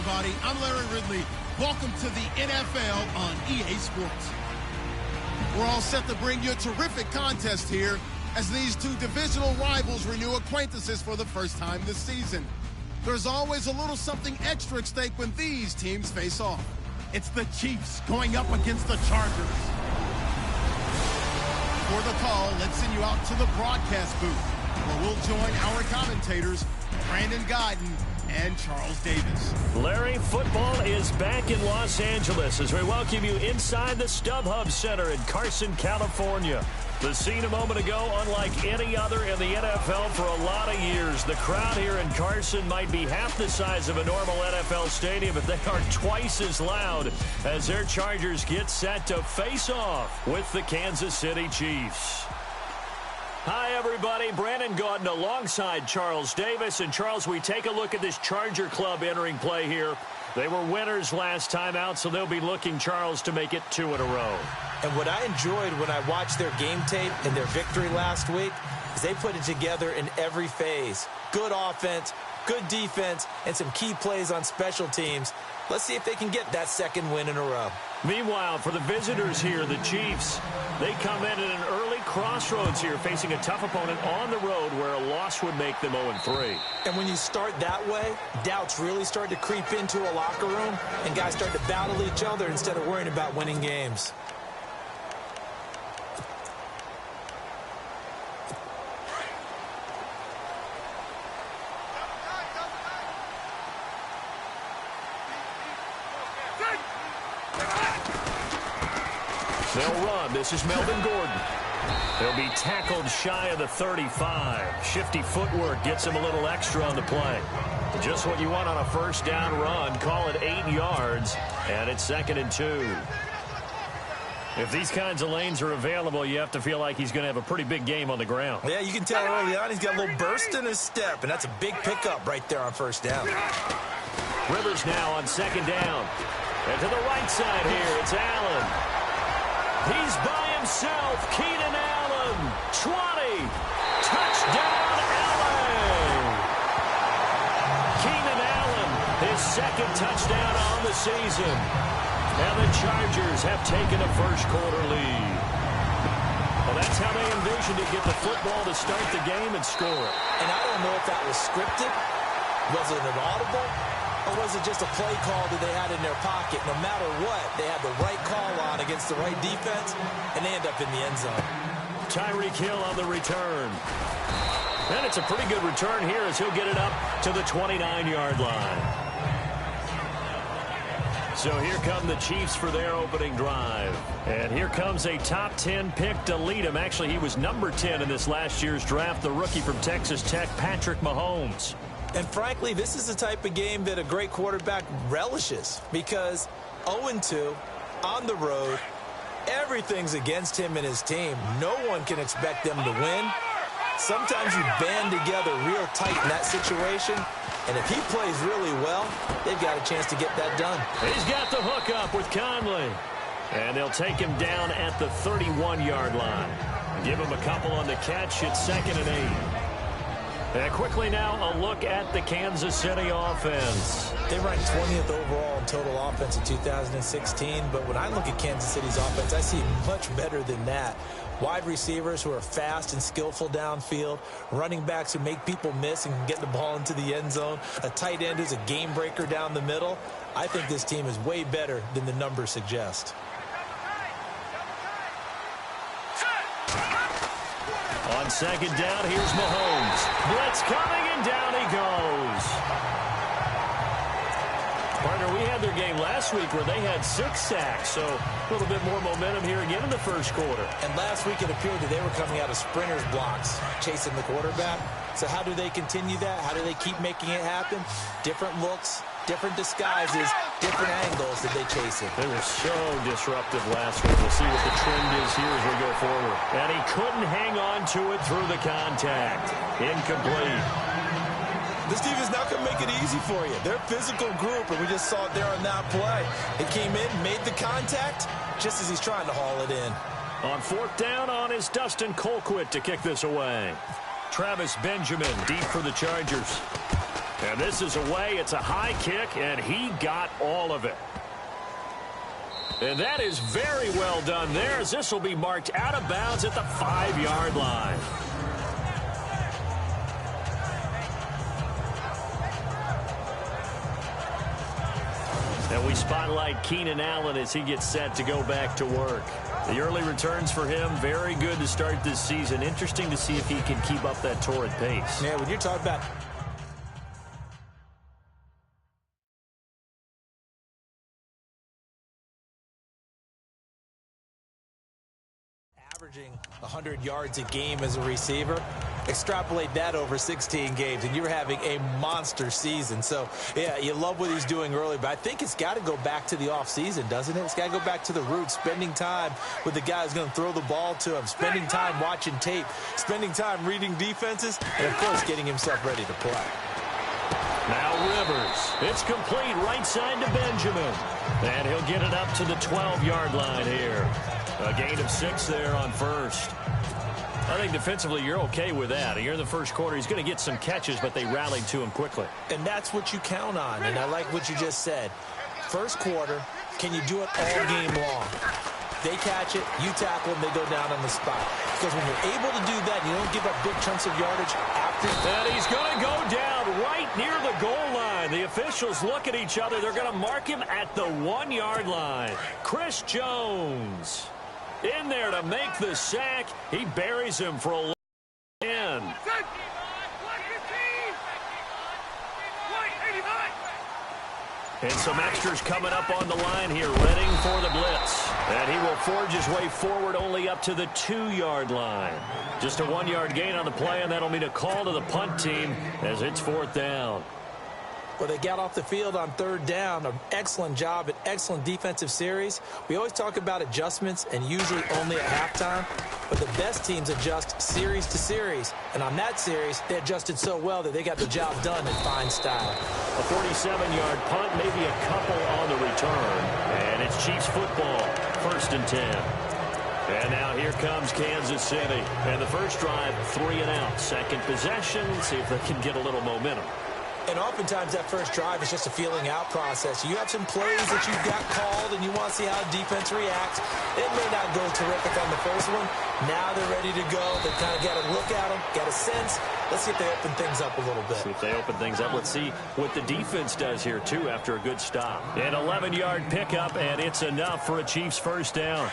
everybody. I'm Larry Ridley. Welcome to the NFL on EA Sports. We're all set to bring you a terrific contest here as these two divisional rivals renew acquaintances for the first time this season. There's always a little something extra at stake when these teams face off. It's the Chiefs going up against the Chargers. For the call, let's send you out to the broadcast booth, where we'll join our commentators, Brandon Gaudin and Charles Davis. Larry, football is back in Los Angeles as we welcome you inside the StubHub Center in Carson, California. The scene a moment ago, unlike any other in the NFL for a lot of years. The crowd here in Carson might be half the size of a normal NFL stadium, but they are twice as loud as their Chargers get set to face off with the Kansas City Chiefs. Hi, everybody. Brandon Gaudin alongside Charles Davis. And, Charles, we take a look at this Charger club entering play here. They were winners last time out, so they'll be looking, Charles, to make it 2 in a row. And what I enjoyed when I watched their game tape and their victory last week is they put it together in every phase. Good offense, good defense, and some key plays on special teams. Let's see if they can get that second win in a row. Meanwhile, for the visitors here, the Chiefs, they come in at an early crossroads here, facing a tough opponent on the road where a loss would make them 0-3. And when you start that way, doubts really start to creep into a locker room, and guys start to battle each other instead of worrying about winning games. They'll run. This is Melvin Gordon. He'll be tackled shy of the 35. Shifty footwork gets him a little extra on the play. Just what you want on a first down run. Call it 8 yards, and it's 2nd and 2. If these kinds of lanes are available, you have to feel like he's going to have a pretty big game on the ground. Yeah, you can tell early on he's got a little burst in his step, and that's a big pickup right there on first down. Rivers now on 2nd down. And to the right side here, it's Allen. He's by himself. Keenan Allen. 20. Touchdown, LA. Keenan Allen, his 2nd touchdown on the season. And the Chargers have taken a first-quarter lead. Well, that's how they envisioned to get the football to start the game and score it. And I don't know if that was scripted. Was it an audible? Or was it just a play call that they had in their pocket? No matter what, they had the right call on against the right defense, and they end up in the end zone. Tyreek Hill on the return. And it's a pretty good return here as he'll get it up to the 29-yard line. So here come the Chiefs for their opening drive. And here comes a top 10 pick to lead him. Actually, he was number 10 in this last year's draft, the rookie from Texas Tech, Patrick Mahomes. And frankly, this is the type of game that a great quarterback relishes because 0-2 on the road, everything's against him and his team. No one can expect them to win. Sometimes you band together real tight in that situation, and if he plays really well, they've got a chance to get that done. He's got the hook up with Conley, and they'll take him down at the 31-yard line. Give him a couple on the catch. It's 2nd and 8. And quickly now, a look at the Kansas City offense. They ranked 20th overall in total offense in 2016, but when I look at Kansas City's offense, I see much better than that. Wide receivers who are fast and skillful downfield, running backs who make people miss and can get the ball into the end zone, a tight end who's a game breaker down the middle. I think this team is way better than the numbers suggest. On 2nd down, here's Mahomes. Blitz coming, and down he goes. Partner, we had their game last week where they had 6 sacks, so a little bit more momentum here again in the first quarter. And last week it appeared that they were coming out of sprinters blocks, chasing the quarterback. So how do they continue that? How do they keep making it happen? Different looks, different disguises, different angles that they chase it. They were so disruptive last week. We'll see what the trend is here as we go forward. And he couldn't hang on to it through the contact. Incomplete. This team is not going to make it easy for you. They're a physical group, and we just saw it there on that play. It came in, made the contact, just as he's trying to haul it in. On 4th down on is Dustin Colquitt to kick this away. Travis Benjamin deep for the Chargers. And this is away. It's a high kick, and he got all of it. And that is very well done there, as this will be marked out of bounds at the 5-yard line. And we spotlight Keenan Allen as he gets set to go back to work. The early returns for him, very good to start this season. Interesting to see if he can keep up that torrid pace. Yeah, when you're talking about averaging 100 yards a game as a receiver, extrapolate that over 16 games, and you're having a monster season. So, yeah, you love what he's doing early, but I think it's got to go back to the offseason, doesn't it? It's got to go back to the roots, spending time with the guy who's going to throw the ball to him, spending time watching tape, spending time reading defenses, and, of course, getting himself ready to play. Now Rivers. It's complete right side to Benjamin. And he'll get it up to the 12-yard line here. A gain of 6 there on first. I think defensively you're okay with that. Here in the first quarter, he's going to get some catches, but they rallied to him quickly. And that's what you count on, and I like what you just said. First quarter, can you do it all game long? They catch it, you tackle them, they go down on the spot. Because when you're able to do that, you don't give up big chunks of yardage after. And he's going to go down right near the goal line. The officials look at each other. They're going to mark him at the 1-yard line. Chris Jones in there to make the sack. He buries him for a end. And some extras coming up on the line here, readying for the blitz. And he will forge his way forward only up to the 2-yard line. Just a 1-yard gain on the play, and that'll mean a call to the punt team as it's 4th down. Well, they got off the field on 3rd down. An excellent job, an excellent defensive series. We always talk about adjustments and usually only at halftime. But the best teams adjust series to series. And on that series, they adjusted so well that they got the job done in fine style. A 47-yard punt, maybe a couple on the return. And it's Chiefs football, 1st and 10. And now here comes Kansas City. And the first drive, 3 and out. Second possession, see if they can get a little momentum. And oftentimes that first drive is just a feeling out process. You have some plays that you've got called and you want to see how defense reacts. It may not go terrific on the first one. Now they're ready to go. They kind of got to look at them, got a sense. Let's see if they open things up a little bit. See if they open things up. Let's see what the defense does here, too, after a good stop. An 11-yard pickup, and it's enough for a Chiefs first down.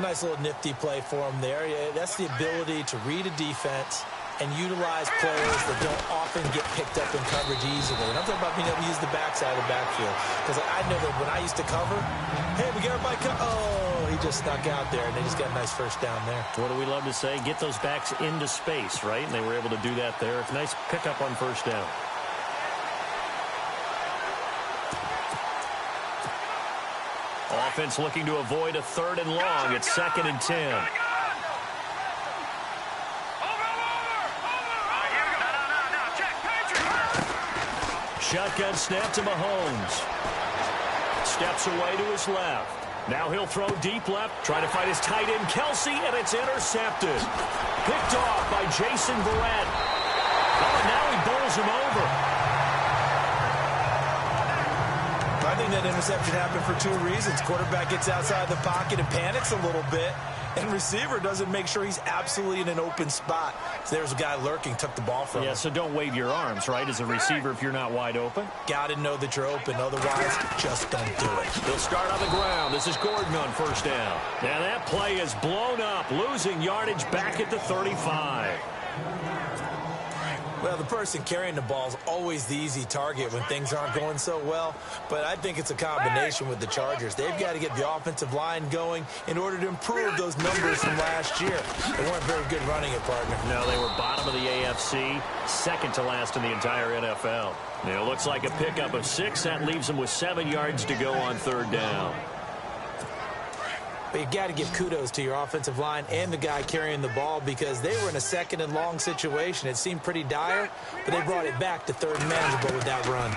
Nice little nifty play for them there. Yeah, that's the ability to read a defense and utilize players that don't often get picked up in coverage easily. And I'm talking about being able to use the backside of the backfield. Because I know that when I used to cover, hey, we got everybody oh, he just snuck out there, and they just got a nice first down there. What do we love to say? Get those backs into space, right? And they were able to do that there. Nice pickup on first down. Offense looking to avoid a 3rd and long. It's 2nd and 10. Shotgun snap to Mahomes. Steps away to his left. Now he'll throw deep left. Trying to find his tight end, Kelsey, and it's intercepted. Picked off by Jason Verrett. Oh, and now he bowls him over. I think that interception happened for 2 reasons. Quarterback gets outside the pocket and panics a little bit. And receiver doesn't make sure he's absolutely in an open spot. So there's a guy lurking, took the ball from him. Yeah, so don't wave your arms, right, as a receiver if you're not wide open. Got to know that you're open. Otherwise, just don't do it. They'll start on the ground. This is Gordon on first down. And that play is blown up, losing yardage back at the 35. Well, the person carrying the ball is always the easy target when things aren't going so well. But I think it's a combination with the Chargers. They've got to get the offensive line going in order to improve those numbers from last year. They weren't very good running it, partner. No, they were bottom of the AFC, 2nd to last in the entire NFL. It looks like a pickup of 6. That leaves them with 7 yards to go on 3rd down. But you got to give kudos to your offensive line and the guy carrying the ball because they were in a 2nd and long situation. It seemed pretty dire, but they brought it back to 3rd and manageable with that run.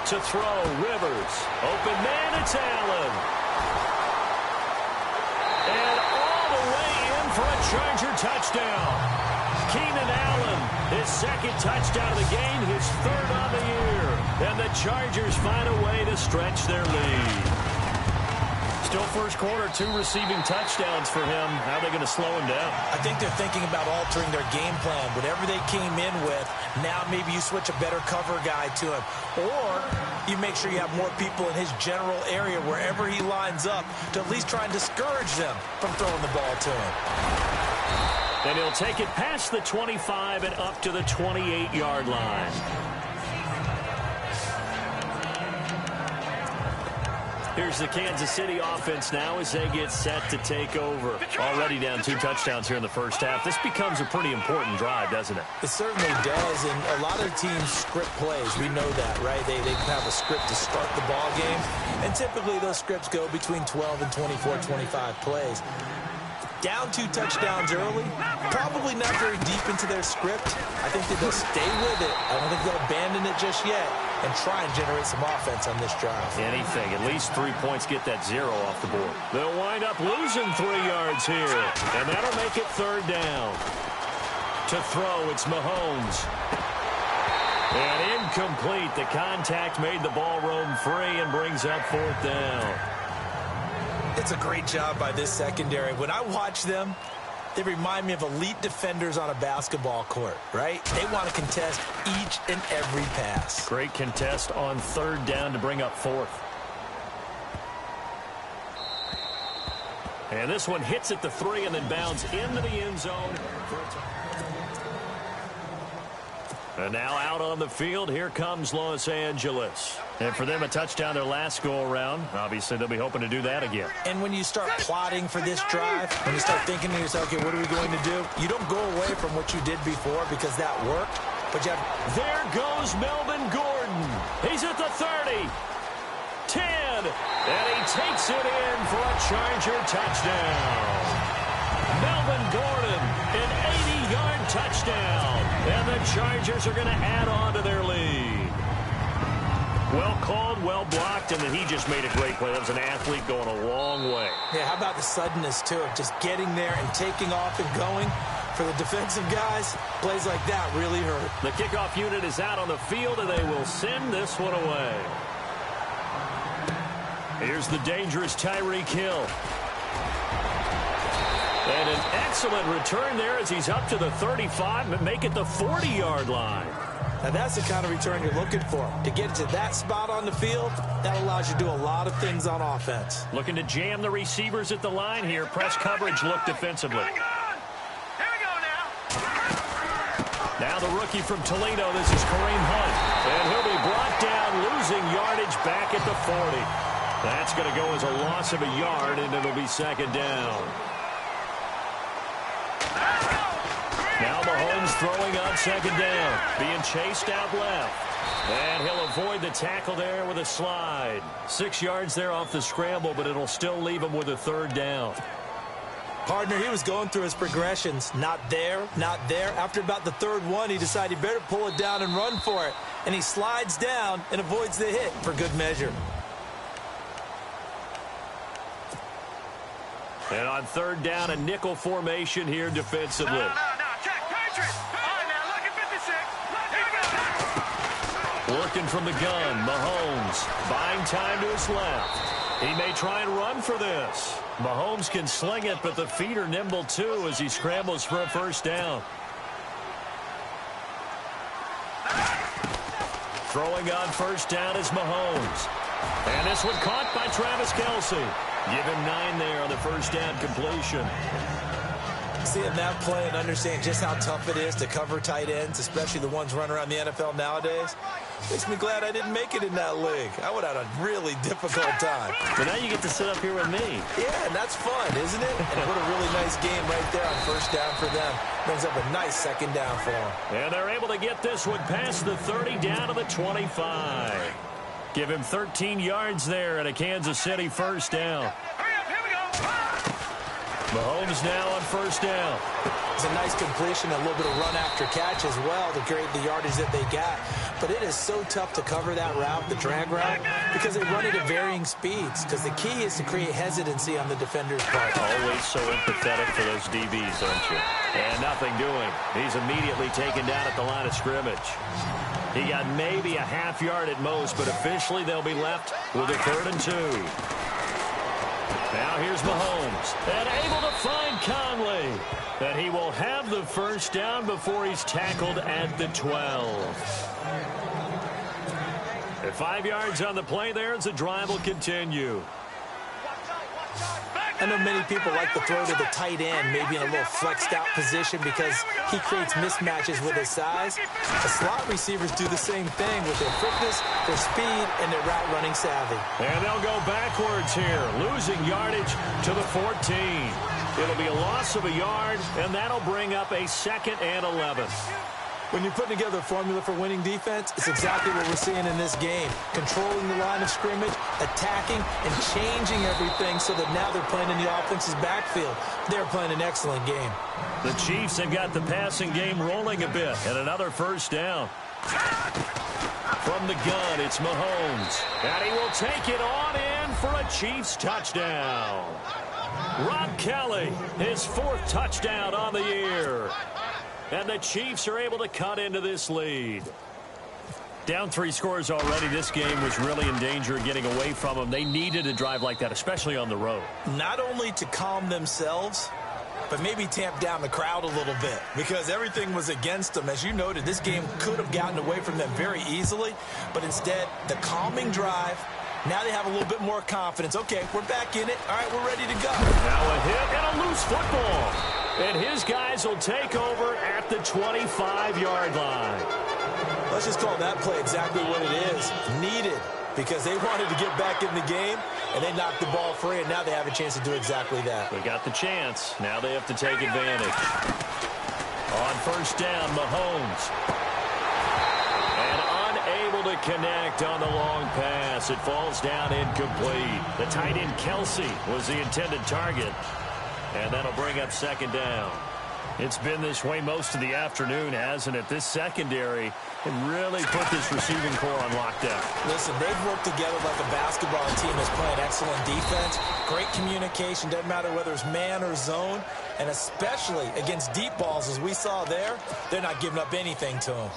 To throw, Rivers. Open man, it's Allen. And all the way in for a Charger touchdown. Keenan Allen His second touchdown of the game, his third on the year. And the Chargers find a way to stretch their lead. Still first quarter, 2 receiving touchdowns for him. How are they going to slow him down? I think they're thinking about altering their game plan. Whatever they came in with, now maybe you switch a better cover guy to him. Or you make sure you have more people in his general area wherever he lines up to at least try and discourage them from throwing the ball to him. And he'll take it past the 25 and up to the 28-yard line. Here's the Kansas City offense now as they get set to take over. Already down 2 touchdowns here in the first half. This becomes a pretty important drive, doesn't it? It certainly does, and a lot of teams script plays. We know that, right? They have a script to start the ball game, and typically those scripts go between 12 and 24, 25 plays. Down 2 touchdowns early, probably not very deep into their script. I think that they'll stay with it. I don't think they'll abandon it just yet and try and generate some offense on this drive. Anything. At least 3 points get that 0 off the board. They'll wind up losing 3 yards here, and that'll make it 3rd down. To throw, it's Mahomes. And incomplete. The contact made the ball roam free and brings up 4th down. It's a great job by this secondary. When I watch them, they remind me of elite defenders on a basketball court, right? They want to contest each and every pass. Great contest on 3rd down to bring up 4th. And this one hits at the 3 and then bounds into the end zone. And now out on the field, here comes Los Angeles. And for them, a touchdown their last go-around. Obviously, they'll be hoping to do that again. And when you start plotting for this drive, when you start thinking to yourself, okay, what are we going to do? You don't go away from what you did before because that worked. But you have... There goes Melvin Gordon. He's at the 30. 10. And he takes it in for a Charger touchdown. Melvin Gordon, an 80-yard touchdown. And the Chargers are going to add on to their lead. Well called, well blocked, and then he just made a great play. That was an athlete going a long way. Yeah, how about the suddenness, too, of just getting there and taking off and going? For the defensive guys, plays like that really hurt. The kickoff unit is out on the field, and they will send this one away. Here's the dangerous Tyreek Hill. And an excellent return there as he's up to the 35 and make it the 40-yard line. Now, that's the kind of return you're looking for. To get to that spot on the field, that allows you to do a lot of things on offense. Looking to jam the receivers at the line here. Press coverage look defensively. Now the rookie from Toledo, this is Kareem Hunt. And he'll be brought down, losing yardage back at the 40. That's going to go as a loss of a yard, and it'll be 2nd down. Now Mahomes throwing on 2nd down. Being chased out left. And he'll avoid the tackle there with a slide. 6 yards there off the scramble, but it'll still leave him with a 3rd down. Partner, he was going through his progressions. Not there, not there. After about the 3rd one, he decided he better pull it down and run for it. And he slides down and avoids the hit for good measure. And on 3rd down, a nickel formation here defensively. No, check, Patriots. All right, now, look at 56. Here we go. Working from the gun, Mahomes buying time to his left. He may try and run for this. Mahomes can sling it, but the feet are nimble too as he scrambles for a 1st down. Throwing on 1st down is Mahomes. And this one caught by Travis Kelce. Give him 9 there on the 1st down completion. Seeing that play and understand just how tough it is to cover tight ends, especially the ones running around the NFL nowadays, makes me glad I didn't make it in that league. I would have had a really difficult time. But now you get to sit up here with me. Yeah, and that's fun, isn't it? And what a really nice game right there on 1st down for them. Brings up a nice 2nd down for them. And they're able to get this one past the 30 down to the 25. Give him 13 yards there and a Kansas City 1st down. Hurry up, here we go. Mahomes now on 1st down. It's a nice completion, a little bit of run after catch as well to create the yardage that they got. but it is so tough to cover that route, the drag route, because they run it at varying speeds, because the key is to create hesitancy on the defender's part. Always so empathetic for those DBs, aren't you? And nothing doing. He's immediately taken down at the line of scrimmage. He got maybe a half yard at most, but officially they'll be left with a 3rd and 2. Now here's Mahomes, and able to find Conley. And he will have the first down before he's tackled at the 12. At 5 yards on the play there as the drive will continue. I know many people like to throw to the tight end, maybe in a little flexed out position because he creates mismatches with his size. The slot receivers do the same thing with their quickness, their speed, and their route running savvy. And they'll go backwards here, losing yardage to the 14. It'll be a loss of a yard, and that'll bring up a 2nd and 11. When you're putting together a formula for winning defense, it's exactly what we're seeing in this game. Controlling the line of scrimmage, attacking, and changing everything so that now they're playing in the offense's backfield. They're playing an excellent game. The Chiefs have got the passing game rolling a bit, and another first down. From the gun, it's Mahomes. And he will take it on in for a Chiefs touchdown. Rob Kelly, his 4th touchdown on the year. And the Chiefs are able to cut into this lead. Down 3 scores already. This game was really in danger of getting away from them. They needed a drive like that, especially on the road. Not only to calm themselves, but maybe tamp down the crowd a little bit because everything was against them. As you noted, this game could have gotten away from them very easily, but instead, the calming drive, now they have a little bit more confidence. Okay, we're back in it. All right, we're ready to go. Now a hit and a loose football. And his guys will take over at the 25-yard line. Let's just call that play exactly what it is. Needed, because they wanted to get back in the game, and they knocked the ball free, and now they have a chance to do exactly that. They got the chance. Now they have to take advantage. On first down, Mahomes. And unable to connect on the long pass. It falls down incomplete. The tight end, Kelsey, was the intended target. And that'll bring up 2nd down. It's been this way most of the afternoon, hasn't it? This secondary can really put this receiving core on lockdown. Listen, they've worked together like a basketball team that's playing excellent defense. Great communication, doesn't matter whether it's man or zone. And especially against deep balls, as we saw there, they're not giving up anything to them.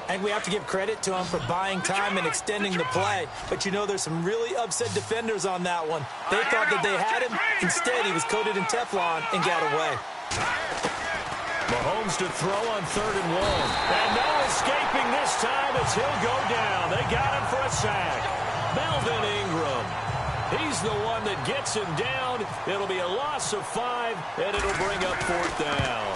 And we have to give credit to him for buying time and extending the play. But, you know, there's some really upset defenders on that one. They thought that they had him. Instead, he was coated in Teflon and got away. Mahomes to throw on 3rd and 1. And no escaping this time as he'll go down. They got him for a sack. Melvin Ingram. He's the one that gets him down. It'll be a loss of 5, and it'll bring up 4th down.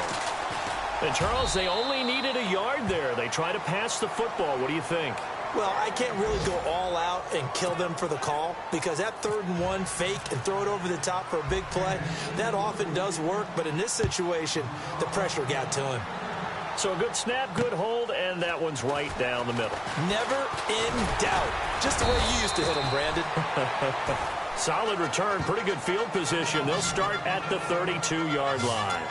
And, Charles, they only needed a yard there. They try to pass the football. What do you think? Well, I can't really go all out and kill them for the call because that 3rd and 1 fake and throw it over the top for a big play, that often does work. But in this situation, the pressure got to him. So a good snap, good hold, and that one's right down the middle. Never in doubt. Just the way you used to hit them, Brandon. Solid return, pretty good field position. They'll start at the 32-yard line.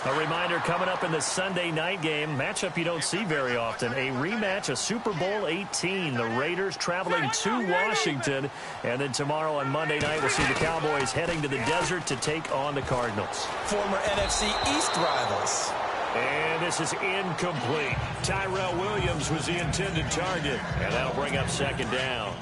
A reminder coming up in the Sunday night game, matchup you don't see very often, a rematch of Super Bowl 18. The Raiders traveling to Washington, and then tomorrow on Monday night we'll see the Cowboys heading to the desert to take on the Cardinals. Former NFC East rivals. And this is incomplete. Tyrell Williams was the intended target, and that'll bring up 2nd down.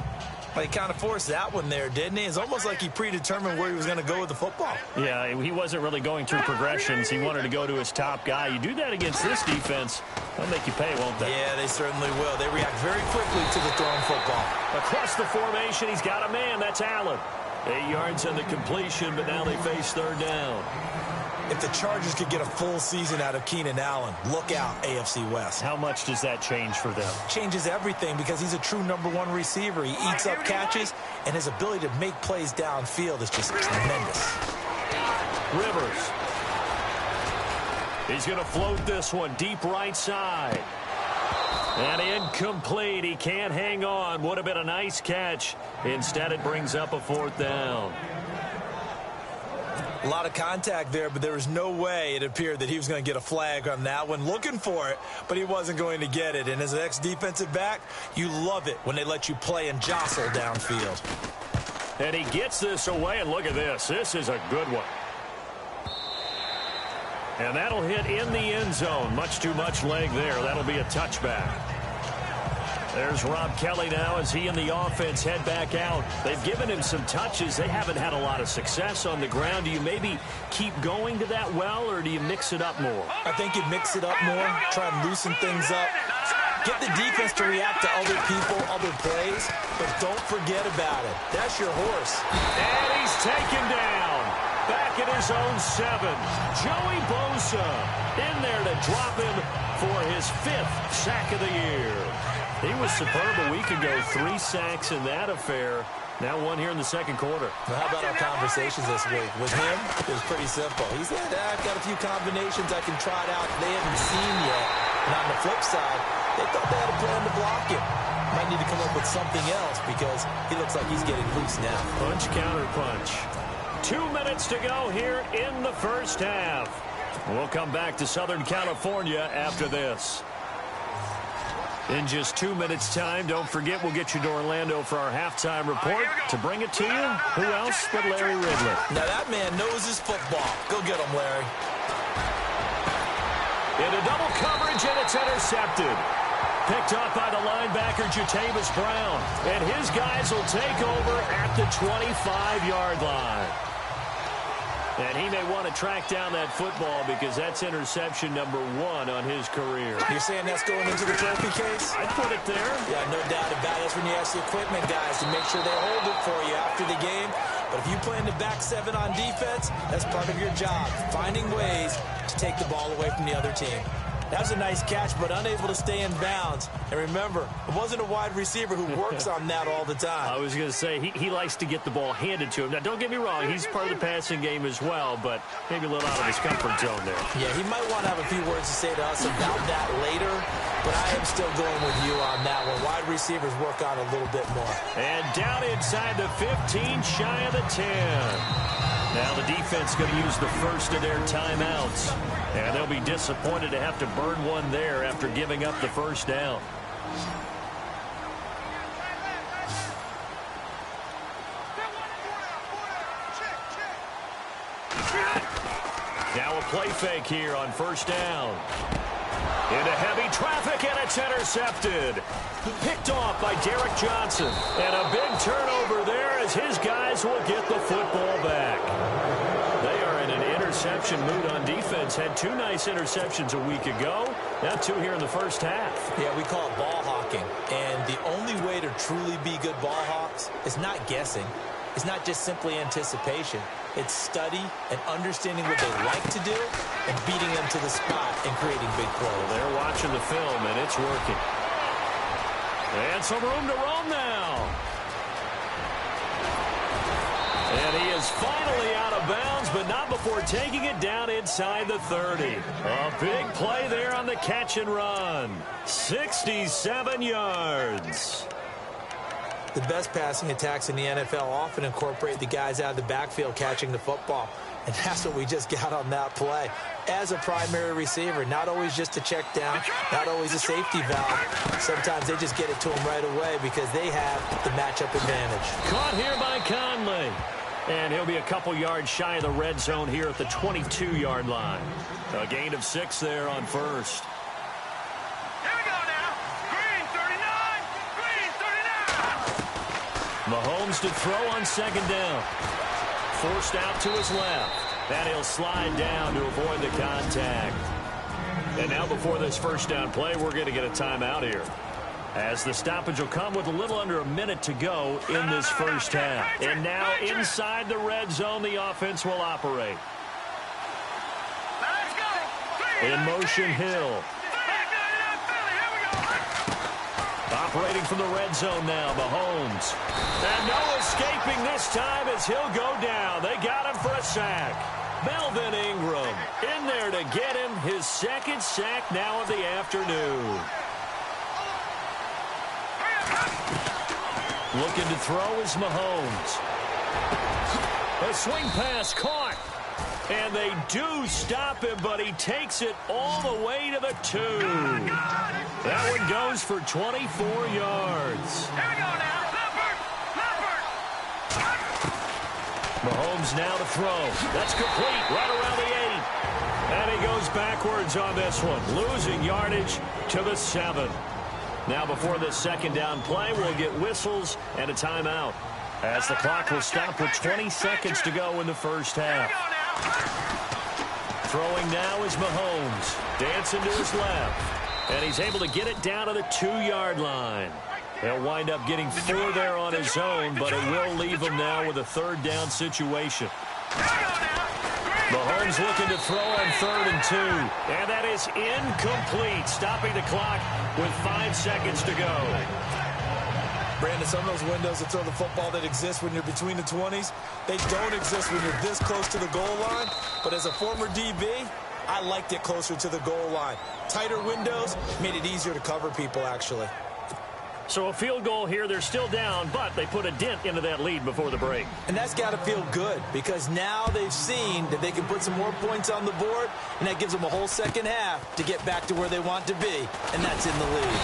Well, he kind of forced that one there, didn't he? It's almost like he predetermined where he was going to go with the football. Yeah, he wasn't really going through progressions. He wanted to go to his top guy. You do that against this defense, they'll make you pay, won't they? Yeah, they certainly will. They react very quickly to the thrown football. Across the formation, he's got a man. That's Allen. 8 yards on the completion, but now they face 3rd down. If the Chargers could get a full season out of Keenan Allen, look out, AFC West. How much does that change for them? Changes everything because he's a true #1 receiver. He eats up catches, and his ability to make plays downfield is just tremendous. Rivers. He's going to float this one deep right side. And incomplete. He can't hang on. Would have been a nice catch. Instead, it brings up a 4th down. A lot of contact there, but there was no way it appeared that he was going to get a flag on that one. Looking for it, but he wasn't going to get it. And as an ex-defensive back, you love it when they let you play and jostle downfield. And he gets this away, and look at this. This is a good one. And that'll hit in the end zone. Much too much leg there. That'll be a touchback. There's Rob Kelly now as he and the offense head back out. They've given him some touches. They haven't had a lot of success on the ground. Do you maybe keep going to that well, or do you mix it up more? I think you mix it up more, try and loosen things up. Get the defense to react to other people, other plays, but don't forget about it. That's your horse. And he's taken down. Back at his own 7. Joey Bosa in there to drop him for his 5th sack of the year. He was superb a week ago. 3 sacks in that affair. Now 1 here in the second quarter. Well, how about our conversations this week? With him, it was pretty simple. He said, I've got a few combinations I can try it out they haven't seen yet. And on the flip side, they thought they had a plan to block him. Might need to come up with something else because he looks like he's getting loose now. Punch, counter punch. 2 minutes to go here in the first half. We'll come back to Southern California after this. In just 2 minutes' time, don't forget we'll get you to Orlando for our halftime report. To bring it to you, who else but Larry Ridley? Now that man knows his football. Go get him, Larry. Into double coverage, and it's intercepted. Picked off by the linebacker, Jatavis Brown. And his guys will take over at the 25-yard line. And he may want to track down that football because that's interception number 1 on his career. You're saying that's going into the trophy case? I'd put it there. Yeah, no doubt about it. That's when you ask the equipment guys to make sure they hold it for you after the game. But if you play in the back 7 on defense, that's part of your job, finding ways to take the ball away from the other team. That was a nice catch, but unable to stay in bounds. And remember, it wasn't a wide receiver who works on that all the time. I was going to say, he likes to get the ball handed to him. Now, don't get me wrong, he's part of the passing game as well, but maybe a little out of his comfort zone there. Yeah, he might want to have a few words to say to us about that later, but I am still going with you on that one. Wide receivers work on a little bit more. And down inside the 15, shy of the 10. Now the defense going to use the first of their timeouts. And they'll be disappointed to have to burn one there after giving up the first down. Now a play fake here on first down. Into heavy traffic, and it's intercepted. Picked off by Derek Johnson. And a big turnover there as his guys will get the football back. They are in an interception mood on defense. Had 2 nice interceptions a week ago. Now 2 here in the first half. Yeah, we call it ball hawking. And the only way to truly be good ball hawks is not guessing. It's not just simply anticipation. It's study and understanding what they like to do and beating them to the spot and creating big plays. Well, they're watching the film, and it's working. And some room to roam now. And he is finally out of bounds, but not before taking it down inside the 30. A big play there on the catch and run. 67 yards. The best passing attacks in the NFL often incorporate the guys out of the backfield catching the football. And that's what we just got on that play. As a primary receiver, not always just a check down, not always a safety valve. Sometimes they just get it to him right away because they have the matchup advantage. Caught here by Conley. And he'll be a couple yards shy of the red zone here at the 22-yard line. A gain of 6 there on first. Here we go now. Green 39. Green 39. Mahomes to throw on second down. Forced out to his left. And he'll slide down to avoid the contact. And now before this first down play, we're going to get a timeout here, as the stoppage will come with a little under a minute to go in this first half. And now inside the red zone, the offense will operate. Let's go. In motion, Hill. Operating from the red zone now, Mahomes. And no escaping this time as he'll go down. They got him for a sack. Melvin Ingram in there to get him his second sack now of the afternoon. Looking to throw is Mahomes. A swing pass caught. And they do stop him, but he takes it all the way to the 2. That one goes for 24 yards. Here we go now. Mahomes now to throw. That's complete right around the 8. And he goes backwards on this one, losing yardage to the 7. Now before this second down play, we'll get whistles and a timeout, as the clock will stop with 20 seconds to go in the first half. Throwing now is Mahomes. Dancing to his left. And he's able to get it down to the 2-yard line. He'll wind up getting 4 there on his own, but it will leave him now with a third down situation. Mahomes looking to throw on 3rd and 2. And that is incomplete, stopping the clock with 5 seconds to go. Brandon, some of those windows to throw the football that exist when you're between the 20s, they don't exist when you're this close to the goal line. But as a former DB, I liked it closer to the goal line. Tighter windows made it easier to cover people, actually. So a field goal here, they're still down, but they put a dent into that lead before the break. And that's got to feel good, because now they've seen that they can put some more points on the board, and that gives them a whole second half to get back to where they want to be, and that's in the lead.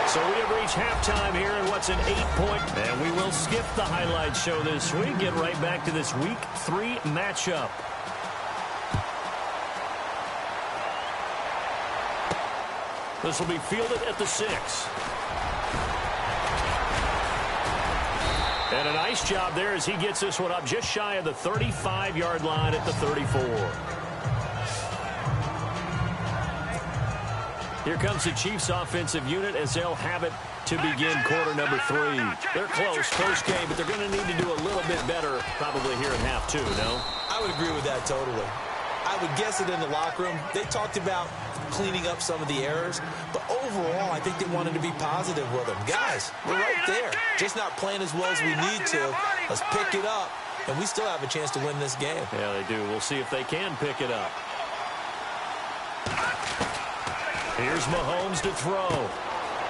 So we have reached halftime here in what's an 8-point, and we will skip the highlight show this week, get right back to this Week 3 matchup. This will be fielded at the 6. And a nice job there as he gets this one up just shy of the 35-yard line at the 34. Here comes the Chiefs offensive unit as they'll have it to begin quarter number 3. They're close game, but they're going to need to do a little bit better probably here in half 2, no? I would agree with that totally. I would guess it in the locker room. They talked about cleaning up some of the errors, but overall, I think they wanted to be positive with them. Guys, we're right there. Just not playing as well as we need to. Let's pick it up, and we still have a chance to win this game. Yeah, they do. We'll see if they can pick it up. Here's Mahomes to throw.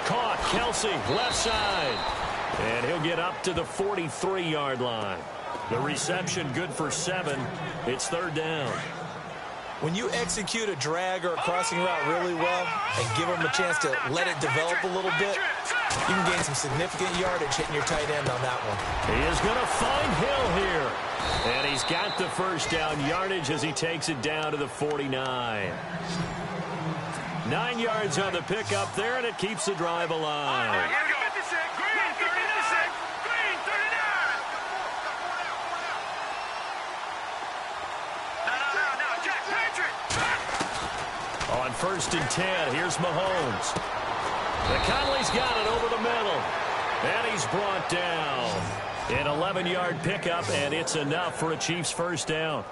Caught. Kelsey, left side. And he'll get up to the 43-yard line. The reception good for 7. It's 3rd down. When you execute a drag or a crossing route really well and give them a chance to let it develop a little bit, you can gain some significant yardage hitting your tight end on that one. He is going to find Hill here. And he's got the first down yardage as he takes it down to the 49. 9 yards on the pickup there, and it keeps the drive alive. On 1st and 10, here's Mahomes. Conley's got it over the middle. And he's brought down. An 11-yard pickup, and it's enough for a Chiefs first down.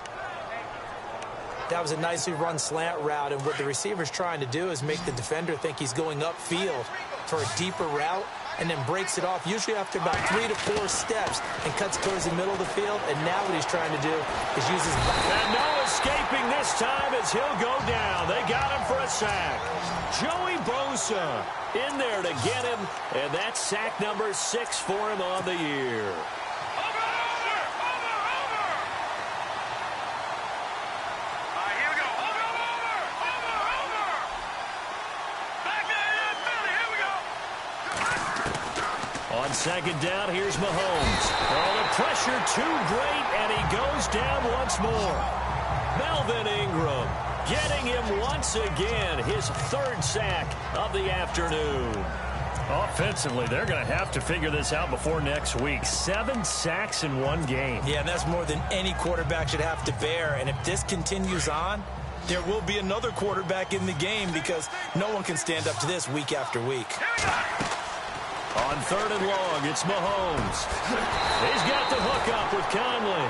That was a nicely run slant route, and what the receiver's trying to do is make the defender think he's going upfield for a deeper route, and then breaks it off, usually after about 3 to 4 steps, and cuts towards the middle of the field. And now what he's trying to do is use his back. And no escaping this time as he'll go down. They got him for a sack. Joey Bosa in there to get him, and that's sack number 6 for him on the year. On 2nd down, here's Mahomes. Oh, the pressure too great, and he goes down once more. Melvin Ingram getting him once again, his 3rd sack of the afternoon. Offensively, they're going to have to figure this out before next week. 7 sacks in 1 game. Yeah, and that's more than any quarterback should have to bear. And if this continues on, there will be another quarterback in the game, because no one can stand up to this week after week. On 3rd and long, it's Mahomes. He's got the hook up with Conley.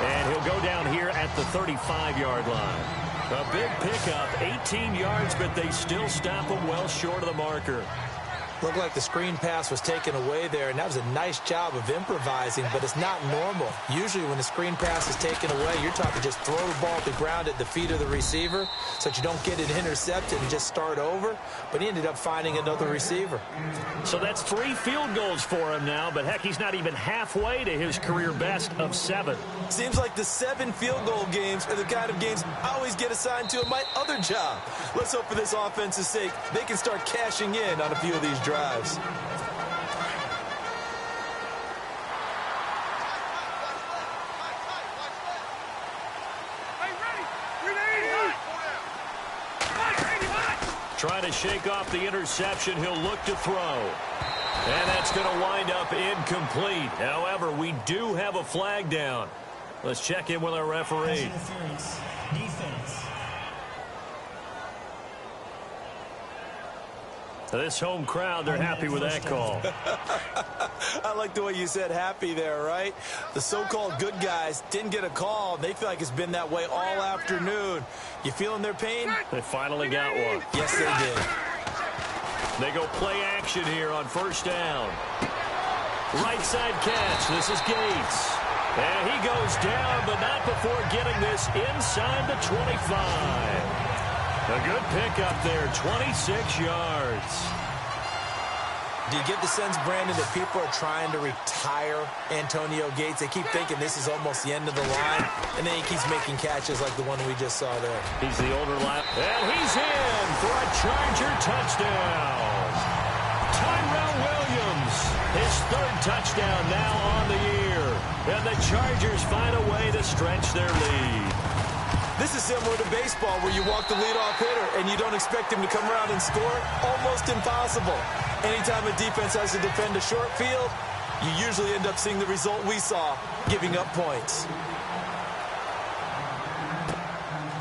And he'll go down here at the 35-yard line. A big pickup, 18 yards, but they still stop him well short of the marker. Looked like the screen pass was taken away there, and that was a nice job of improvising, but it's not normal. Usually when the screen pass is taken away, you're taught to just throw the ball at the ground at the feet of the receiver so that you don't get it intercepted and just start over, but he ended up finding another receiver. So that's 3 field goals for him now, but heck, he's not even halfway to his career best of 7. Seems like the 7 field goal games are the kind of games I always get assigned to in my other job. Let's hope for this offense's sake they can start cashing in on a few of these drives. Trying to shake off the interception, he'll look to throw. And that's going to wind up incomplete. However, we do have a flag down. Let's check in with our referee. Defense. This home crowd, they're happy with that call. I like the way you said happy there, right? The so-called good guys didn't get a call. They feel like it's been that way all afternoon. You feeling their pain? They finally got one. Yes, they did. They go play action here on first down. Right side catch. This is Gates. And he goes down, but not before getting this inside the 25. A good pickup there, 26 yards. Do you get the sense, Brandon, that people are trying to retire Antonio Gates? They keep thinking this is almost the end of the line, and then he keeps making catches like the one we just saw there. He's the older line. And he's in for a Charger touchdown. Tyrell Williams, his 3rd touchdown now on the year. And the Chargers find a way to stretch their lead. This is similar to baseball where you walk the leadoff hitter and you don't expect him to come around and score. Almost impossible. Anytime a defense has to defend a short field, you usually end up seeing the result we saw, giving up points.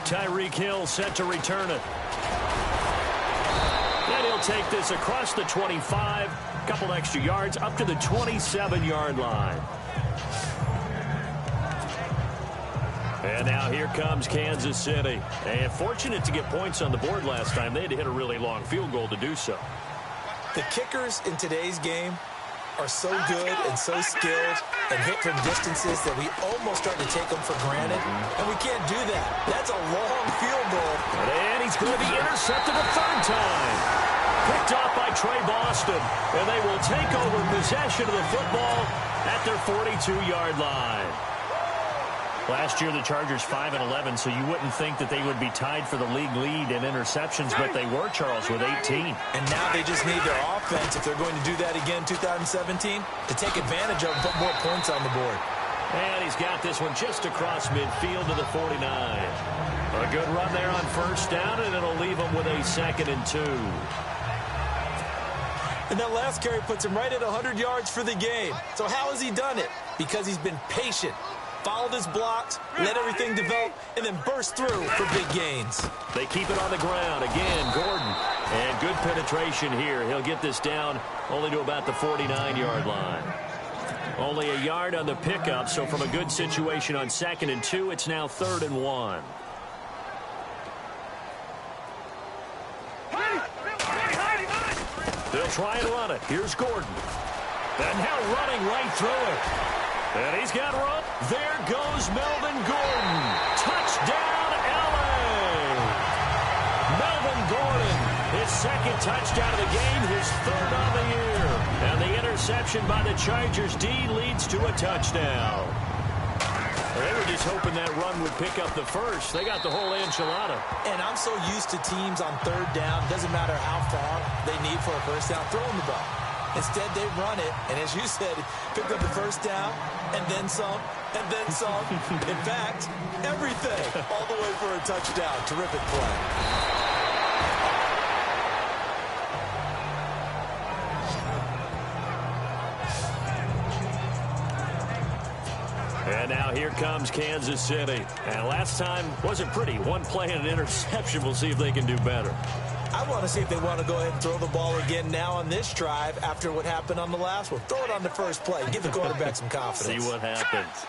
Tyreek Hill set to return it. And he'll take this across the 25, couple extra yards, up to the 27-yard line. And now here comes Kansas City. And fortunate to get points on the board last time. They had to hit a really long field goal to do so. The kickers in today's game are so good and so skilled and hit from distances that we almost start to take them for granted. And we can't do that. That's a long field goal. And he's going to be intercepted a 3rd time. Picked off by Trey Boston. And they will take over possession of the football at their 42-yard line. Last year, the Chargers 5-11, so you wouldn't think that they would be tied for the league lead in interceptions, but they were, Charles, with 18. And now they just need their offense, if they're going to do that again 2017, to take advantage of and put more points on the board. And he's got this one just across midfield to the 49. A good run there on first down, and it'll leave him with a 2nd and 2. And that last carry puts him right at 100 yards for the game. So how has he done it? Because he's been patient. Followed his blocks, let everything develop, and then burst through for big gains. They keep it on the ground. Again, Gordon. And good penetration here. He'll get this down only to about the 49-yard line. Only a yard on the pickup, so from a good situation on 2nd and 2, it's now 3rd and 1. They'll try and run it. Here's Gordon. And now running right through it. And he's got room. There goes Melvin Gordon. Touchdown, L.A. Melvin Gordon, his 2nd touchdown of the game, his 3rd on the year. And the interception by the Chargers D leads to a touchdown. They were just hoping that run would pick up the first. They got the whole enchilada. And I'm so used to teams on 3rd down, doesn't matter how far they need for a first down, throwing the ball. Instead, they run it, and as you said, pick up the first down, and then some, and then some. In fact, everything, all the way for a touchdown. Terrific play. And now here comes Kansas City. And last time wasn't pretty. One play and an interception. We'll see if they can do better. I want to see if they want to go ahead and throw the ball again now on this drive after what happened on the last one. Throw it on the first play. Give the quarterback some confidence. See what happens.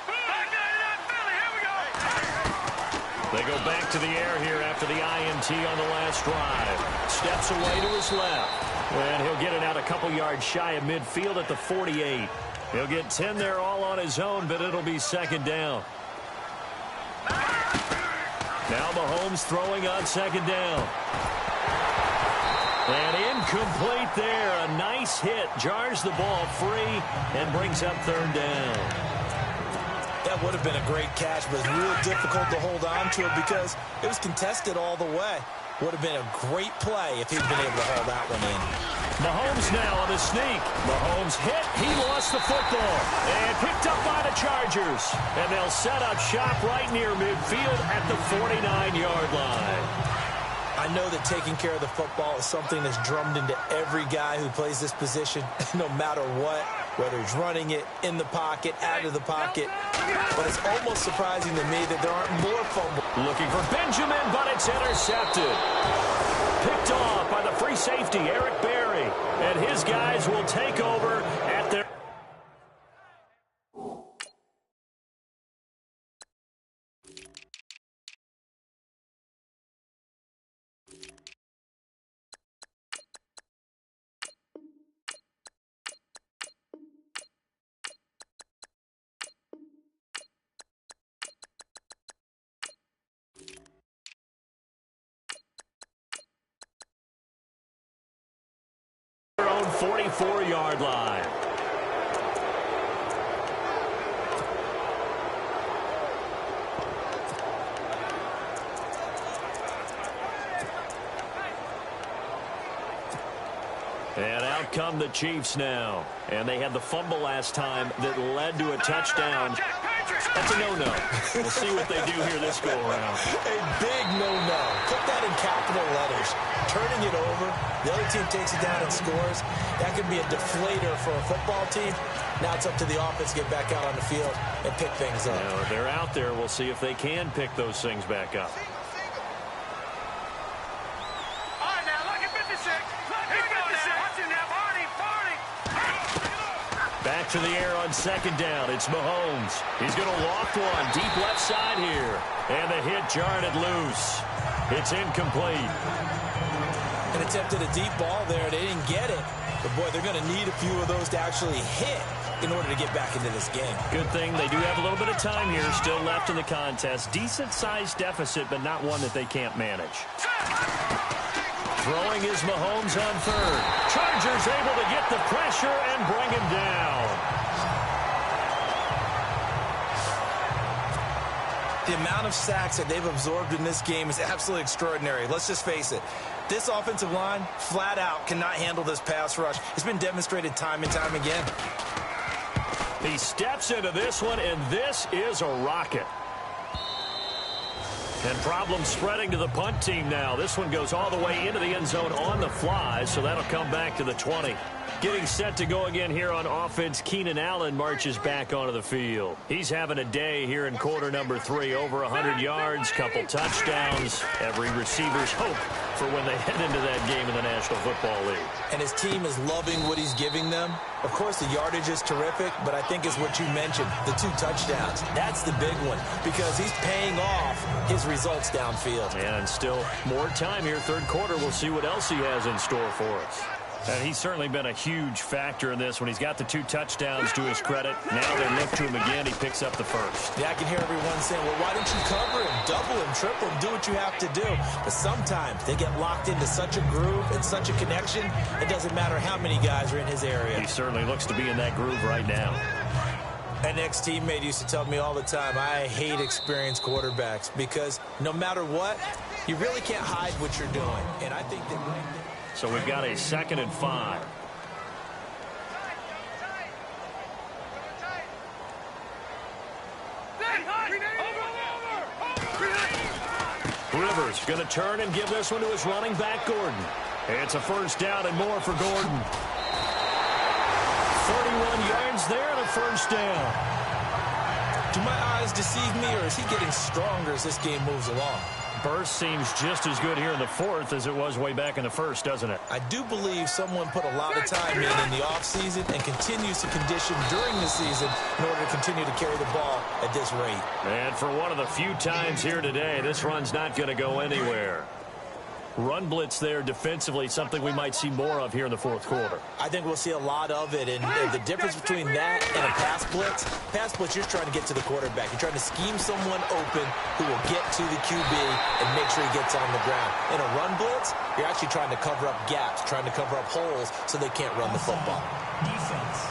They go back to the air here after the INT on the last drive. Steps away to his left. And he'll get it out a couple yards shy of midfield at the 48. He'll get 10 there all on his own, but it'll be second down. Now Mahomes throwing on second down. And incomplete there. A nice hit. Jars the ball free and brings up third down. That would have been a great catch, but it's real difficult to hold on to it because it was contested all the way. Would have been a great play if he'd been able to haul that one in. Mahomes now on the sneak. Mahomes hit. He lost the football. And picked up by the Chargers. And they'll set up shop right near midfield at the 49-yard line. I know that taking care of the football is something that's drummed into every guy who plays this position, no matter what, whether he's running it, in the pocket, out of the pocket. But it's almost surprising to me that there aren't more fumbles. Looking for Benjamin, but it's intercepted. Picked off by the free safety, Eric Berry. And his guys will take over at their... own 44-yard line. And out come the Chiefs now. And they had the fumble last time that led to a touchdown. That's a no-no. We'll see what they do here this go-around. A big no-no. Put that in capital letters. Turning it over, the other team takes it down and scores. That could be a deflator for a football team. Now it's up to the offense to get back out on the field and pick things up. Now, if they're out there, we'll see if they can pick those things back up. Back to the air on second down. It's Mahomes. He's going to loft one deep left side here. And the hit jarred it loose. It's incomplete. And attempted a deep ball there. They didn't get it. But, boy, they're going to need a few of those to actually hit in order to get back into this game. Good thing they do have a little bit of time here still left in the contest. Decent-sized deficit, but not one that they can't manage. Throwing is Mahomes on third. Chargers able to get the pressure and bring him down. The amount of sacks that they've absorbed in this game is absolutely extraordinary. Let's just face it. This offensive line, flat out, cannot handle this pass rush. It's been demonstrated time and time again. He steps into this one, and this is a rocket. And problems spreading to the punt team now. This one goes all the way into the end zone on the fly, so that'll come back to the 20. Getting set to go again here on offense, Keenan Allen marches back onto the field. He's having a day here in quarter number 3. Over 100 yards, couple touchdowns. Every receiver's hope for when they head into that game in the National Football League. And his team is loving what he's giving them. Of course, the yardage is terrific, but I think it's what you mentioned, the 2 touchdowns. That's the big one because he's paying off his results downfield. And still more time here, third quarter. We'll see what else he has in store for us. And he's certainly been a huge factor in this when he's got the 2 touchdowns to his credit. Now they look to him again. He picks up the first. Yeah, I can hear everyone saying, well, why don't you cover him, double him, triple him, do what you have to do. But sometimes they get locked into such a groove and such a connection, it doesn't matter how many guys are in his area. He certainly looks to be in that groove right now. An ex-teammate used to tell me all the time, I hate experienced quarterbacks because no matter what, you really can't hide what you're doing. And I think that right there. So we've got a 2nd and 5. Rivers going to turn and give this one to his running back, Gordon. It's a first down and more for Gordon. 31 yards there and a first down. Do my eyes deceive me, or is he getting stronger as this game moves along? Burst seems just as good here in the 4th as it was way back in the 1st, doesn't it? I do believe someone put a lot of time in the offseason and continues to condition during the season in order to continue to carry the ball at this rate. And for one of the few times here today, this run's not going to go anywhere. Run blitz there defensively, something we might see more of here in the fourth quarter. I think we'll see a lot of it, and the difference between that and a pass blitz, you're trying to get to the quarterback. You're trying to scheme someone open who will get to the QB and make sure he gets on the ground. In a run blitz, you're actually trying to cover up gaps, trying to cover up holes so they can't run the football. Defense.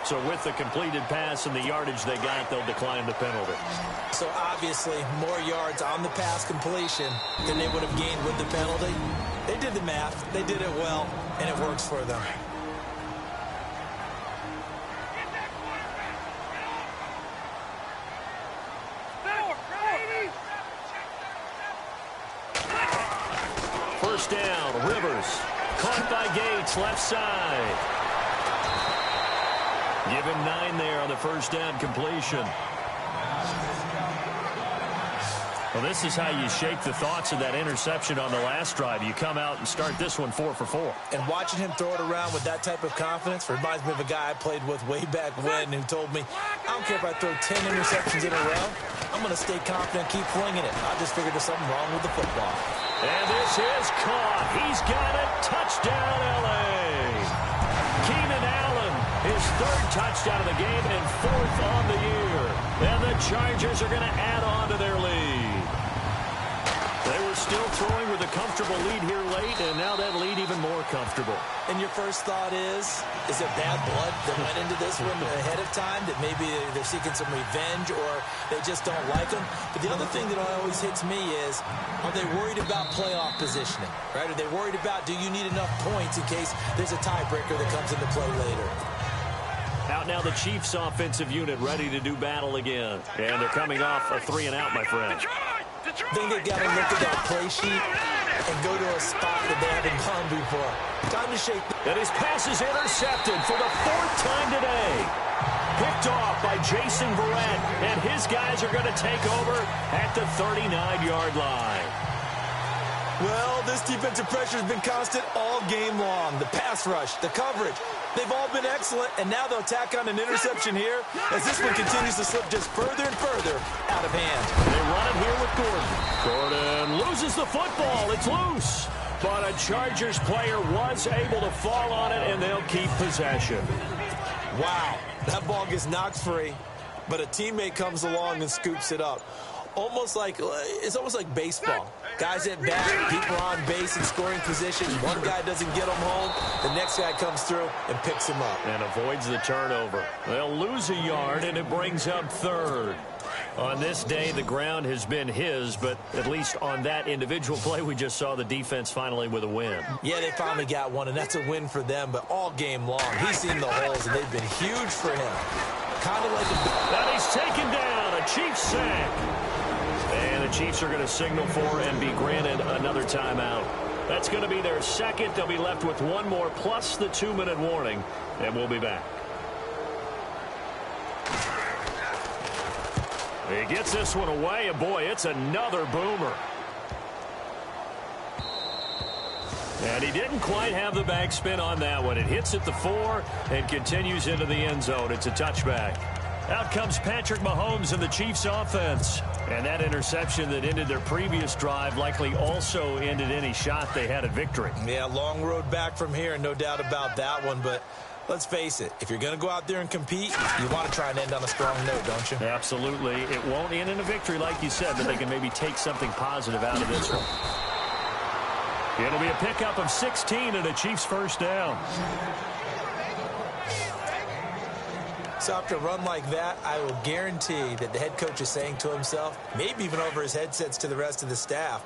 So with the completed pass and the yardage they got, they'll decline the penalty. So obviously, more yards on the pass completion than they would have gained with the penalty. They did the math. They did it well, and it works for them. First down, Rivers. Caught by Gates, left side. Give him 9 there on the first down completion. Well, this is how you shake the thoughts of that interception on the last drive. You come out and start this one 4 for 4. And watching him throw it around with that type of confidence reminds me of a guy I played with way back when who told me, I don't care if I throw 10 interceptions in a row. I'm going to stay confident and keep flinging it. I just figured there's something wrong with the football. And this is caught. He's got it. Touchdown, L.A. Keenan Allen, his 3rd touchdown of the game and 4th on the year. And the Chargers are going to add on to their lead. They were still throwing with a comfortable lead here late, and now that lead even more comfortable. And your first thought is there bad blood that went into this one ahead of time, that maybe they're seeking some revenge or they just don't like them? But the other thing that always hits me is, are they worried about playoff positioning, right? Are they worried about, do you need enough points in case there's a tiebreaker that comes into play later? Out now the Chiefs offensive unit ready to do battle again. And they're coming off a 3-and-out, my friend. I think they've got to look at that play sheet and go to a spot that they haven't gone before. Time to shake. And his pass is intercepted for the 4th time today. Picked off by Jason Verrett, and his guys are going to take over at the 39-yard line. Well, this defensive pressure has been constant all game long. The pass rush, the coverage, they've all been excellent, and now they'll tack on an interception here as this one continues to slip just further and further out of hand. They run it here with Gordon. Gordon loses the football. It's loose. But a Chargers player was able to fall on it, and they'll keep possession. Wow, that ball gets knocked free, but a teammate comes along and scoops it up. It's almost like baseball. Guys at bat, people on base in scoring position. One guy doesn't get them home. The next guy comes through and picks him up. And avoids the turnover. They'll lose a yard, and it brings up 3rd. On this day, the ground has been his, but at least on that individual play, we just saw the defense finally with a win. Yeah, they finally got one, and that's a win for them, but all game long, he's seen the holes, and they've been huge for him. Kind of like a... And he's taken down, a Chiefs sack. And the Chiefs are going to signal for and be granted another timeout. That's going to be their 2nd. They'll be left with 1 more plus the 2-minute warning, and we'll be back. He gets this one away, and boy, it's another boomer. And he didn't quite have the backspin on that one. It hits at the 4 and continues into the end zone. It's a touchback. Out comes Patrick Mahomes and the Chiefs offense. And that interception that ended their previous drive likely also ended any shot they had at victory. Yeah, long road back from here, no doubt about that one. But let's face it, if you're going to go out there and compete, you want to try and end on a strong note, don't you? Absolutely. It won't end in a victory, like you said, but they can maybe take something positive out of this one. It'll be a pickup of 16 and a Chiefs first down. So after a run like that, I will guarantee that the head coach is saying to himself, maybe even over his headsets to the rest of the staff,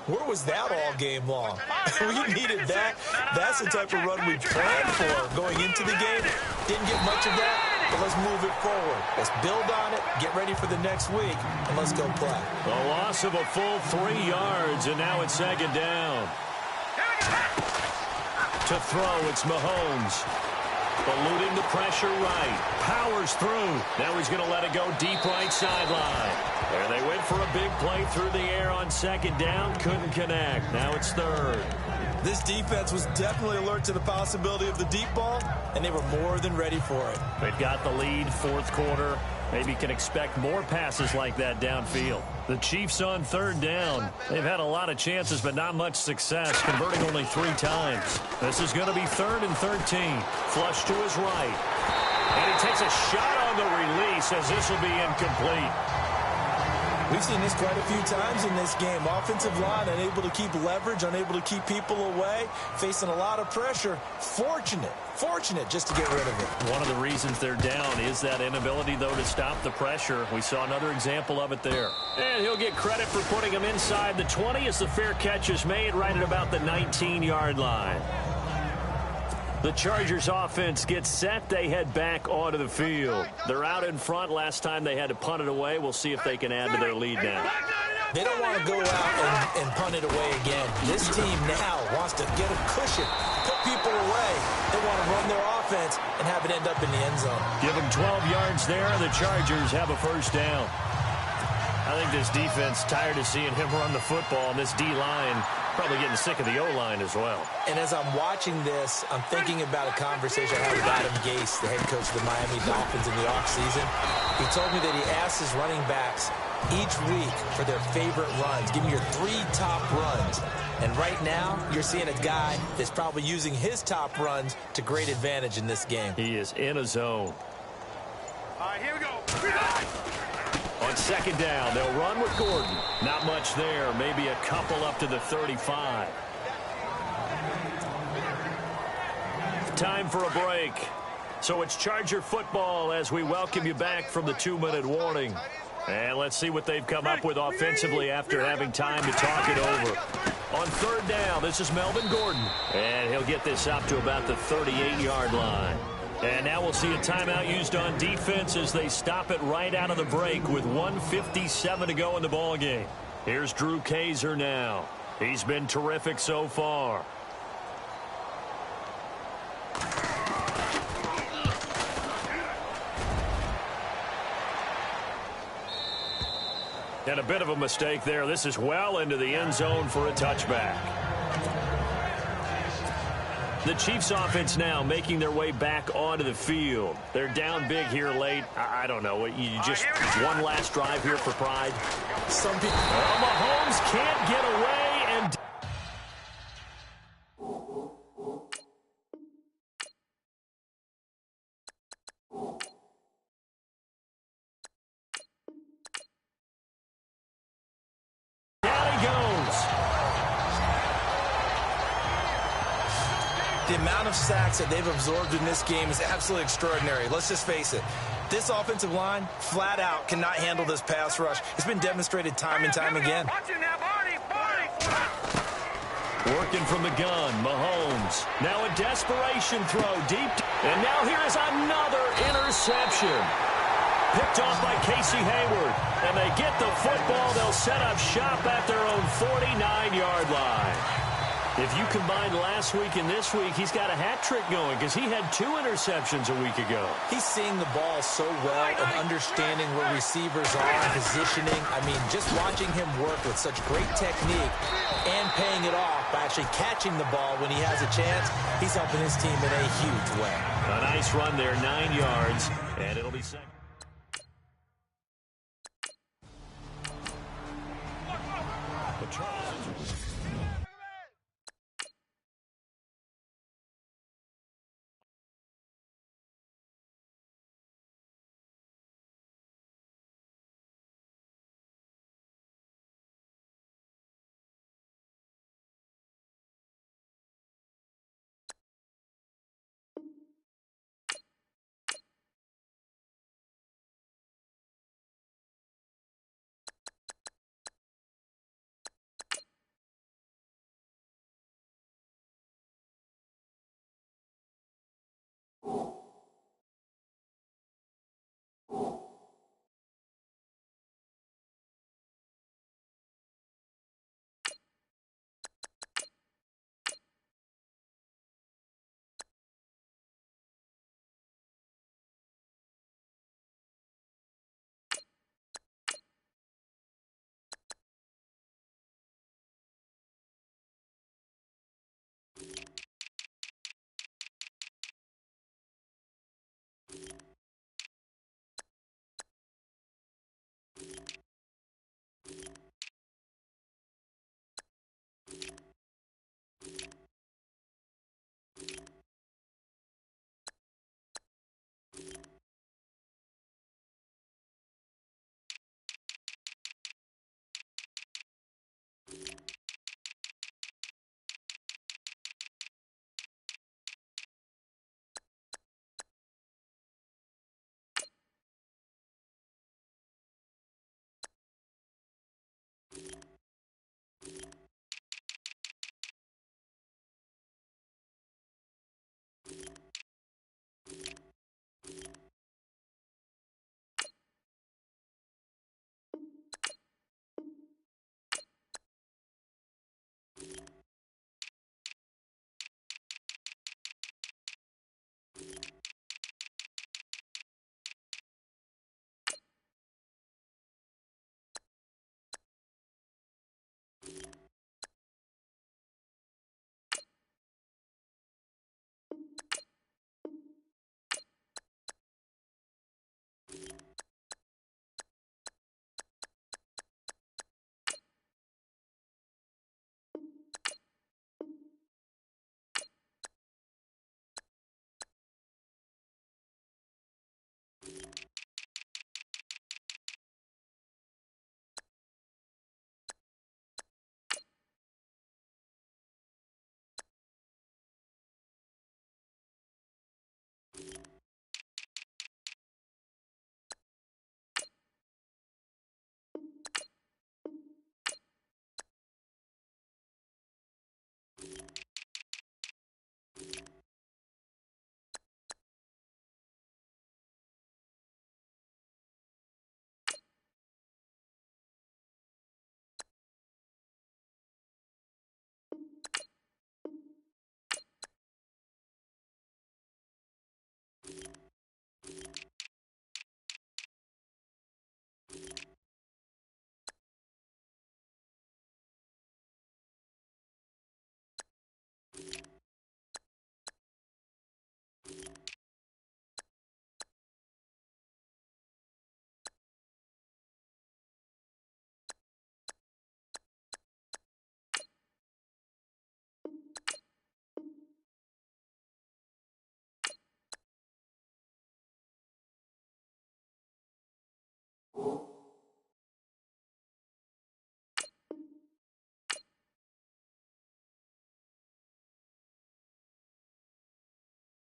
where was that all game long? We needed that. That's the type of run we planned for going into the game. Didn't get much of that, but let's move it forward. Let's build on it, get ready for the next week, and let's go play. A loss of a full 3 yards, and now it's 2nd down. To throw, it's Mahomes. Eluding the pressure right. Powers through. Now he's going to let it go deep right sideline. There they went for a big play through the air on 2nd down. Couldn't connect. Now it's 3rd. This defense was definitely alert to the possibility of the deep ball, and they were more than ready for it. They've got the lead, 4th quarter. Maybe can expect more passes like that downfield. The Chiefs on third down. They've had a lot of chances, but not much success, converting only 3 times. This is going to be 3rd and 13. Flush to his right. And he takes a shot on the release as this will be incomplete. We've seen this quite a few times in this game. Offensive line unable to keep leverage, unable to keep people away, facing a lot of pressure. Fortunate just to get rid of it. One of the reasons they're down is that inability, though, to stop the pressure. We saw another example of it there. And he'll get credit for putting him inside the 20 as the fair catch is made right at about the 19-yard line. The Chargers offense gets set. They head back onto the field. They're out in front. Last time they had to punt it away. We'll see if they can add to their lead now. They don't want to go out and punt it away again. This team now wants to get a cushion, put people away. They want to run their offense and have it end up in the end zone. Give them 12 yards there. The Chargers have a first down. I think this defense tired of seeing him run the football, and this D-line probably getting sick of the O-line as well. And as I'm watching this, I'm thinking about a conversation I had with Adam Gase, the head coach of the Miami Dolphins in the offseason. He told me that he asked his running backs each week for their favorite runs. Give me your 3 top runs. And right now, you're seeing a guy that's probably using his top runs to great advantage in this game. He is in a zone. All right, here we go. On second down, they'll run with Gordon. Not much there. Maybe a couple up to the 35. Time for a break. So it's Charger football as we welcome you back from the 2-minute warning. And let's see what they've come up with offensively after having time to talk it over. On third down, this is Melvin Gordon. And he'll get this up to about the 38-yard line. And now we'll see a timeout used on defense as they stop it right out of the break with 1:57 to go in the ballgame. Here's Drew Kaiser now. He's been terrific so far. And a bit of a mistake there. This is well into the end zone for a touchback. The Chiefs offense now making their way back onto the field. They're down big here late. I don't know. You just one last drive here for pride. Some people. Well, Mahomes can't get away and. The amount of sacks that they've absorbed in this game is absolutely extraordinary. Let's just face it. This offensive line, flat out, cannot handle this pass rush. It's been demonstrated time and time again. Working from the gun, Mahomes. Now a desperation throw deep. And now here is another interception. Picked off by Casey Hayward. And they get the football. They'll set up shop at their own 49-yard line. If you combine last week and this week, he's got a hat trick going because he had 2 interceptions a week ago. He's seeing the ball so well and understanding where receivers are, positioning. I mean, just watching him work with such great technique and paying it off by actually catching the ball when he has a chance, he's helping his team in a huge way. A nice run there, 9 yards, and it'll be second. The Chargers.